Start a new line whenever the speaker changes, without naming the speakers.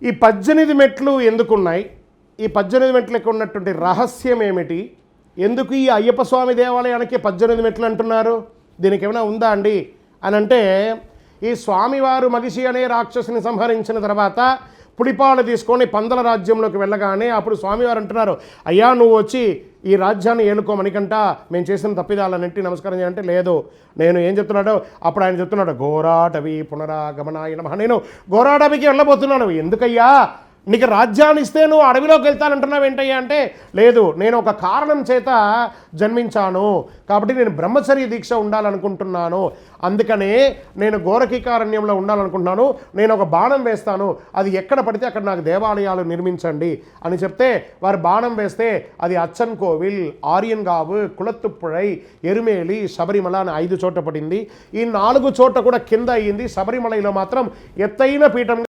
ఈ 18 మెట్లు ఎందుకున్నాయి? ఈ 18 మెట్లకు ఉన్నటువంటి రహస్యం ఏమిటి? ఎందుకు ఈ అయ్యప్ప స్వామి దేవాలయానికి 18 మెట్లు అంటున్నారు? దీనికి ఏమైనా ఉందా అండి అని అంటే, ఈ స్వామివారు మగిషి అనే రాక్షసుని సంహరించిన తర్వాత పుడిపాలు తీసుకొని పందల రాజ్యంలోకి వెళ్ళగానే అప్పుడు స్వామివారు అంటున్నారు, అయ్యా నువ్వు వచ్చి ఈ రాజ్యాన్ని ఏలుకోమనికంట, మేము చేసిన తప్పిదాలన్నింటి నమస్కారం చేయాలంటే లేదు. నేను ఏం చెప్తున్నాడో అప్పుడు ఆయన చెప్తున్నాడు, ఘోరాటవి పునరాగమనాయ నమః. నేను ఘోరాటవికి వెళ్ళబోతున్నాను. ఎందుకయ్యా? నీకు రాజ్యాన్ని ఇస్తే నువ్వు అడవిలోకి వెళ్తానంటున్నావు ఏంటయ్యా అంటే, లేదు నేను ఒక కారణం చేత జన్మించాను కాబట్టి నేను బ్రహ్మచర్య దీక్ష ఉండాలనుకుంటున్నాను, అందుకనే నేను ఘోరకీకారణ్యంలో ఉండాలనుకుంటున్నాను, నేను ఒక బాణం వేస్తాను, అది ఎక్కడ పడితే అక్కడ నాకు దేవాలయాలు నిర్మించండి అని చెప్తే వారు బాణం వేస్తే అది అచ్చన్ కోవిల్, ఆర్యన్గావు, కుళత్తుప్పుഴై, ఎరుమేలి, శబరిమల అని 5 చోట్ల పడింది. ఈ 4 చోట్ల కూడా కింద అయ్యింది. శబరిమలలో మాత్రం ఎత్తైన పీఠంగా